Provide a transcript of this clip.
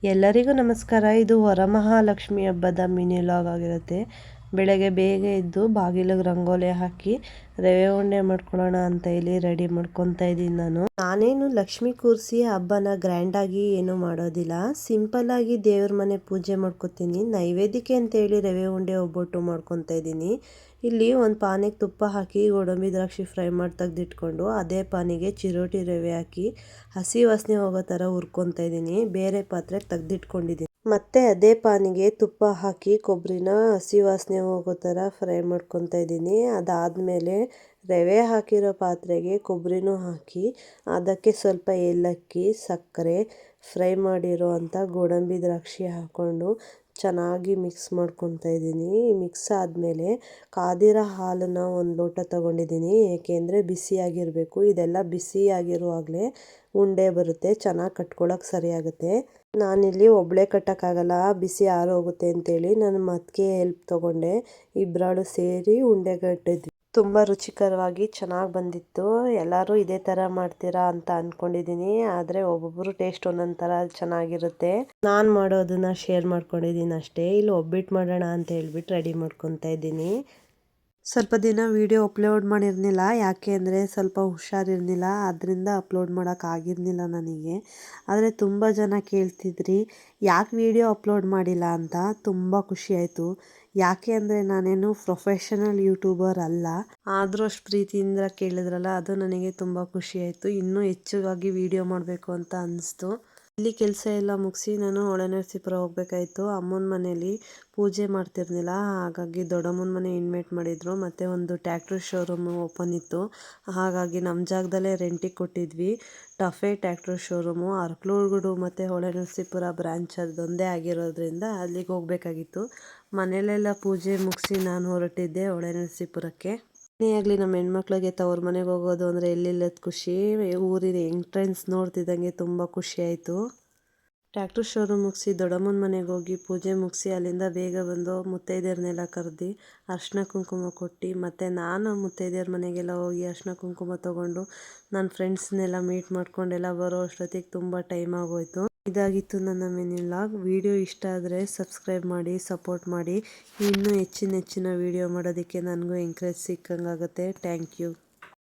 ಎಲ್ಲರಿಗೂ ನಮಸ್ಕಾರ. ಇದು ವರಮಹಾಲಕ್ಷ್ಮಿ ಹಬ್ಬದ ಮಿನಿ ವ್ಲಾಗ್ ಆಗಿರುತ್ತೆ. ಬೆಳಗ್ಗೆ ಬೇಗ ಎದ್ದು ಬಾಗಿಲಿಗೆ ರಂಗೋಲಿ ಹಾಕಿ ರವೆ ಉಂಡೆ ಮಾಡ್ಕೊಳ್ಳೋಣ ಅಂತ ಹೇಳಿ ರೆಡಿ ಮಾಡ್ಕೊತಾ ಇದ್ದೀನಿ. ನಾನೇನು ಲಕ್ಷ್ಮಿ ಕೂರಿಸಿ ಹಬ್ಬನ ಗ್ರ್ಯಾಂಡಾಗಿ ಏನು ಮಾಡೋದಿಲ್ಲ. ಸಿಂಪಲ್ ಆಗಿ ದೇವ್ರ ಮನೆ ಪೂಜೆ ಮಾಡ್ಕೊತೀನಿ. ನೈವೇದ್ಯಕ್ಕೆ ಅಂತ ಹೇಳಿ ರವೆ ಉಂಡೆ ಒಬ್ಬಟ್ಟು ಮಾಡ್ಕೊತಾ ಇದ್ದೀನಿ. ಇಲ್ಲಿ ಒಂದು ಪಾನಿಗೆ ತುಪ್ಪ ಹಾಕಿ ಗೋಡಂಬಿ ದ್ರಾಕ್ಷಿ ಫ್ರೈ ಮಾಡಿ ತೆಗೆದಿಟ್ಕೊಂಡು ಅದೇ ಪಾನಿಗೆ ಚಿರೋಟಿ ರವೆ ಹಾಕಿ ಹಸಿ ವಾಸನೆ ಹೋಗೋ ಥರ ಹುರ್ಕೊತಾ ಇದ್ದೀನಿ. ಬೇರೆ ಪಾತ್ರೆಗೆ ತೆಗೆದಿಟ್ಕೊಂಡಿದ್ದೀನಿ. ಮತ್ತೆ ಅದೇ ಪಾನಿಗೆ ತುಪ್ಪ ಹಾಕಿ ಕೊಬ್ಬರಿನ ಹಸಿ ವಾಸನೆ ಹೋಗೋ ಥರ ಫ್ರೈ ಮಾಡ್ಕೊತಾ ಇದ್ದೀನಿ. ಅದಾದಮೇಲೆ ರವೆ ಹಾಕಿರೋ ಪಾತ್ರೆಗೆ ಕೊಬ್ಬರಿನೂ ಹಾಕಿ ಅದಕ್ಕೆ ಸ್ವಲ್ಪ ಏಲಕ್ಕಿ, ಸಕ್ಕರೆ, ಫ್ರೈ ಮಾಡಿರೋ ಅಂಥ ಗೋಡಂಬಿ ದ್ರಾಕ್ಷಿ ಹಾಕ್ಕೊಂಡು ಚೆನ್ನಾಗಿ ಮಿಕ್ಸ್ ಮಾಡ್ಕೊತಾ ಇದ್ದೀನಿ. ಮಿಕ್ಸ್ ಆದಮೇಲೆ ಕಾದಿರೋ ಹಾಲನ್ನು ಒಂದು ಲೋಟ ತೊಗೊಂಡಿದ್ದೀನಿ. ಏಕೆಂದರೆ ಬಿಸಿಯಾಗಿರಬೇಕು. ಇದೆಲ್ಲ ಬಿಸಿಯಾಗಿರುವಾಗಲೇ ಉಂಡೆ ಬರುತ್ತೆ, ಚೆನ್ನಾಗಿ ಕಟ್ಕೊಳ್ಳೋಕೆ ಸರಿಯಾಗುತ್ತೆ. ನಾನಿಲ್ಲಿ ಒಬ್ಬಳೇ ಕಟ್ಟೋಕ್ಕಾಗಲ್ಲ, ಬಿಸಿ ಆರೋಗುತ್ತೆ ಅಂತೇಳಿ ನನ್ನ ಮತ್ತಿಗೆ ಹೆಲ್ಪ್ ತೊಗೊಂಡೆ. ಇಬ್ಬರಾಳು ಸೇರಿ ಉಂಡೆ ಕಟ್ಟಿದ್ವಿ. ತುಂಬ ರುಚಿಕರವಾಗಿ ಚೆನ್ನಾಗಿ ಬಂದಿತ್ತು. ಎಲ್ಲರೂ ಇದೇ ಥರ ಮಾಡ್ತೀರಾ ಅಂತ ಅಂದ್ಕೊಂಡಿದ್ದೀನಿ. ಆದರೆ ಒಬ್ಬೊಬ್ಬರು ಟೇಸ್ಟ್ ಒಂದೊಂದು ಥರ ಚೆನ್ನಾಗಿರುತ್ತೆ. ನಾನು ಮಾಡೋದನ್ನು ಶೇರ್ ಮಾಡ್ಕೊಂಡಿದ್ದೀನಿ ಅಷ್ಟೇ. ಇಲ್ಲಿ ಒಬ್ಬಿಟ್ಟು ಮಾಡೋಣ ಅಂತ ಹೇಳ್ಬಿಟ್ಟು ರೆಡಿ ಮಾಡ್ಕೊತಾ ಇದ್ದೀನಿ. ಸ್ವಲ್ಪ ದಿನ ವೀಡಿಯೋ ಅಪ್ಲೋಡ್ ಮಾಡಿರಲಿಲ್ಲ, ಯಾಕೆ ಅಂದರೆ ಸ್ವಲ್ಪ ಹುಷಾರಿರಲಿಲ್ಲ, ಅದರಿಂದ ಅಪ್ಲೋಡ್ ಮಾಡೋಕ್ಕಾಗಿರಲಿಲ್ಲ ನನಗೆ. ಆದರೆ ತುಂಬ ಜನ ಕೇಳ್ತಿದ್ರಿ ಯಾಕೆ ವೀಡಿಯೋ ಅಪ್ಲೋಡ್ ಮಾಡಿಲ್ಲ ಅಂತ. ತುಂಬ ಖುಷಿಯಾಯಿತು. ಯಾಕೆ ಅಂದರೆ ನಾನೇನು ಪ್ರೊಫೆಷನಲ್ ಯೂಟ್ಯೂಬರ್ ಅಲ್ಲ, ಆದರೂ ಅಷ್ಟು ಪ್ರೀತಿಯಿಂದ ಕೇಳಿದ್ರಲ್ಲ, ಅದು ನನಗೆ ತುಂಬ ಖುಷಿಯಾಯಿತು. ಇನ್ನೂ ಹೆಚ್ಚಾಗಿ ವೀಡಿಯೋ ಮಾಡಬೇಕು ಅಂತ ಅನ್ನಿಸ್ತು. ಇಲ್ಲಿ ಕೆಲಸ ಎಲ್ಲ ಮುಗಿಸಿ ನಾನು ಹೊಳೆನರಸೀಪುರ ಹೋಗಬೇಕಾಯಿತು. ಅಮ್ಮನ ಮನೇಲಿ ಪೂಜೆ ಮಾಡ್ತಿರ್ಲಿಲ್ಲ, ಹಾಗಾಗಿ ದೊಡ್ಡಮ್ಮನ ಮನೆ ಇನ್ವೈಟ್ ಮಾಡಿದರು. ಮತ್ತು ಒಂದು ಟ್ಯಾಕ್ಟ್ರ್ ಶೋರೂಮು ಓಪನ್ ಇತ್ತು, ಹಾಗಾಗಿ ನಮ್ಮ ಜಾಗದಲ್ಲೇ ರೆಂಟಿಗೆ ಕೊಟ್ಟಿದ್ವಿ. ಟಫೆ ಟ್ಯಾಕ್ಟ್ರ್ ಶೋರೂಮು ಅರಕಲಗೂಡು ಮತ್ತು ಹೊಳೆನರಸೀಪುರ ಬ್ರಾಂಚ್ ಅದೊಂದೇ ಆಗಿರೋದ್ರಿಂದ ಅಲ್ಲಿಗೆ ಹೋಗಬೇಕಾಗಿತ್ತು. ಮನೆಯಲ್ಲೆಲ್ಲ ಪೂಜೆ ಮುಗಿಸಿ ನಾನು ಹೊರಟಿದ್ದೆ ಹೊಳೆನರಸೀಪುರಕ್ಕೆ. ಏನೇ ಆಗಲಿ ನಮ್ಮ ಹೆಣ್ಮಕ್ಳಿಗೆ ತವ್ರ ಮನೆಗೆ ಹೋಗೋದು ಅಂದರೆ ಎಲ್ಲಿಲ್ಲದ ಖುಷಿ. ಊರಿನ ಎಂಟ್ರೆನ್ಸ್ ನೋಡ್ತಿದ್ದಂಗೆ ತುಂಬ ಖುಷಿಯಾಯಿತು. ಟ್ಯಾಕ್ಟ್ರ್ ಶೋರೂಮ್ ಮುಗಿಸಿ ದೊಡ್ಡಮ್ಮನ ಮನೆಗೆ ಹೋಗಿ ಪೂಜೆ ಮುಗಿಸಿ ಅಲ್ಲಿಂದ ಬೇಗ ಬಂದು ಮುತ್ತೈದೆಯರನ್ನೆಲ್ಲ ಕರೆದು ಅರ್ಶಿನ ಕುಂಕುಮ ಕೊಟ್ಟು, ಮತ್ತು ನಾನು ಮುತ್ತೈದೆಯರ ಮನೆಗೆಲ್ಲ ಹೋಗಿ ಅರ್ಶಿನ ಕುಂಕುಮ ತೊಗೊಂಡು ನನ್ನ ಫ್ರೆಂಡ್ಸ್ನೆಲ್ಲ ಮೀಟ್ ಮಾಡ್ಕೊಂಡೆಲ್ಲ ಬರೋ ಅಷ್ಟೊತ್ತಿಗೆ ತುಂಬ ಟೈಮ್ ಆಗೋಯಿತು. ಇದಾಗಿತ್ತು ನನ್ನ ಮಿನಿ ವ್ಲಾಗ್. ವಿಡಿಯೋ ಇಷ್ಟ ಆದರೆ ಸಬ್ಸ್ಕ್ರೈಬ್ ಮಾಡಿ, ಸಪೋರ್ಟ್ ಮಾಡಿ. ಇನ್ನೂ ಹೆಚ್ಚಿನ ವೀಡಿಯೋ ಮಾಡೋದಕ್ಕೆ ನನಗೂ ಎಂಕರೇಜ್ ಸಿಕ್ಕಂಗಾಗುತ್ತೆ. Thank you.